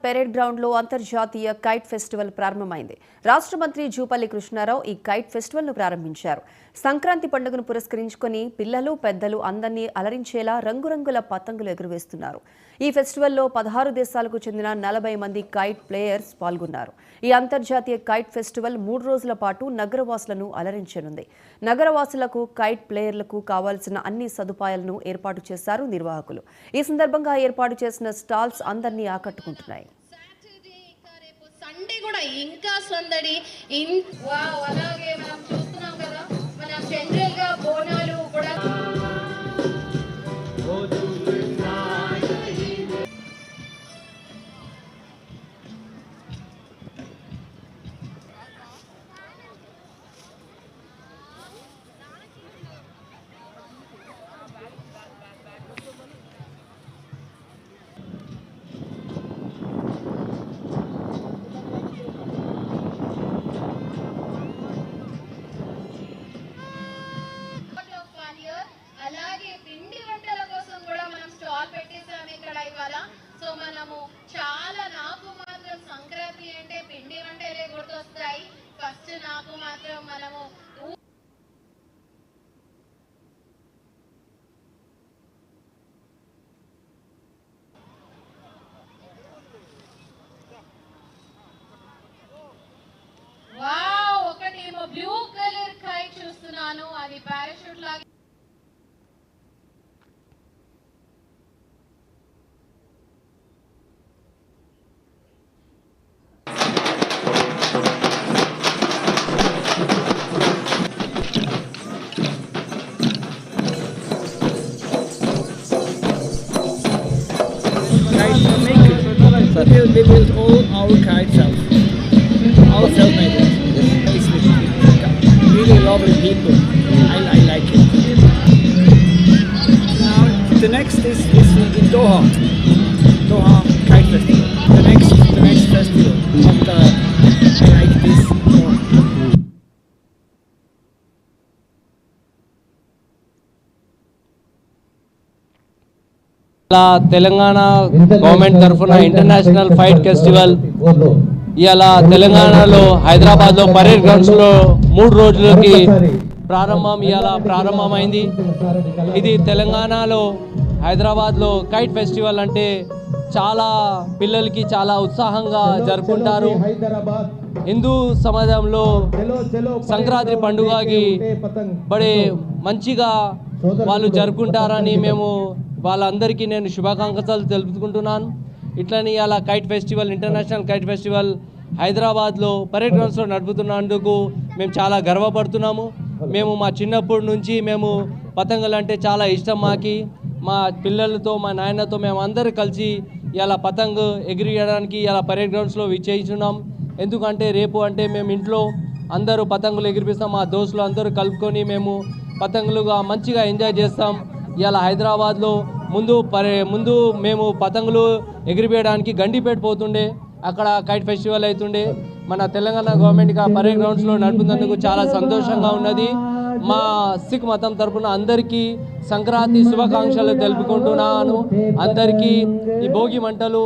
Parade ground లో అంతర్జాతీయ kite festival ప్రారంభమైంది. రాష్ట్ర మంత్రి జూపల్లి కృష్ణారావు ఈ కైట్ ఫెస్టివల్ ను ప్రారంభించారు. సంక్రాంతి పండుగను పురస్కరించుకొని పిల్లలు పెద్దలు అందరినీ అలరించేలా రంగురంగుల పతంగులు ఎగురవేస్తున్నారు. ఈ ఫెస్టివల్లో 16 దేశాలకు చెందిన 40 మంది కైట్ ప్లేయర్స్ పాల్గొన్నారు. ఈ అంతర్జాతీయ కైట్ ఫెస్టివల్ 3 రోజుల పాటు నగరవాసులను అలరించనుంది. నగరవాసులకు కైట్ ప్లేయర్లకు కావాల్సిన అన్ని సదుపాయాలను ఏర్పాటు చేశారు నిర్వాహకులు. ఈ సందర్భంగా ఏర్పాటు చేసిన స్టాల్స్ అందరినీ ఆకట్టుకుంటున్నాయి. సండే కూడా ఇంకా సందడి అలాగే మనం చూస్తున్నాం కదా, మన జనరల్ గా బోనాలు కూడా అలాగే పిండి వంటల కోసం కూడా మనం స్టాల్ పెట్టేసాము ఇక్కడ ఇవాళ. సో మనము చాలా, నాకు మాత్రం సంక్రాంతి అంటే పిండి వంటలే గుర్తొస్తాయి. ఫస్ట్ నాకు మాత్రం మనము ఒకటేమో బ్లూ కలర్ కైట్ చూస్తున్నాను, అది పారాషూట్ లాగా. We built all our kites ourselves made it. It's really lovely people. I like it. Now the next is in Doha Kite Festival. The next festival. But I like this more. Telangana government తరఫున international fight festival ఇవాళ తెలంగాణలో హైదరాబాద్లో parade గ్రౌండ్స్లో 3 రోజులకి ప్రారంభమైంది. ఇది తెలంగాణలో హైదరాబాద్లో కైట్ ఫెస్టివల్ అంటే చాలా పిల్లలకి చాలా ఉత్సాహంగా జరుపుకుంటారు. హిందూ సమాజంలో సంక్రాంతి పండుగకి బడే మంచిగా వాళ్ళు జరుపుకుంటారని మేము వాళ్ళందరికీ నేను శుభాకాంక్షలు తెలుపుకుంటున్నాను. ఇట్లని అలా kite festival, international kite festival హైదరాబాద్లో పరేడ్ గ్రౌండ్స్లో నడుపుతున్నందుకు మేము చాలా గర్వపడుతున్నాము. మేము మా చిన్నప్పటి నుంచి మేము పతంగులు అంటే చాలా ఇష్టం. మా పిల్లలతో మా నాయనతో మేము అందరూ కలిసి ఇలా పతంగు ఎగిరియడానికి ఇలా పరేడ్ గ్రౌండ్స్లో విచ్చేయించున్నాం. ఎందుకంటే రేపు అంటే మేము ఇంట్లో అందరూ పతంగులు ఎగిరిపిస్తాం. మా దోస్తులు అందరూ కలుపుకొని మేము పతంగులుగా మంచిగా ఎంజాయ్ చేస్తాం. ఇలా హైదరాబాద్లో ముందు మేము పతంగులు ఎగిరిపోయడానికి గండిపేట పోతుండే, అక్కడ కైట్ ఫెస్టివల్ అవుతుండే. మన తెలంగాణ గవర్నమెంట్గా పరేడ్ గ్రౌండ్స్లో నడుపుతున్నందుకు చాలా సంతోషంగా ఉన్నది. మా సిక్ మతం తరపున అందరికీ సంక్రాంతి శుభాకాంక్షలు తెలుపుకుంటున్నాను. అందరికీ ఈ భోగి మంటలు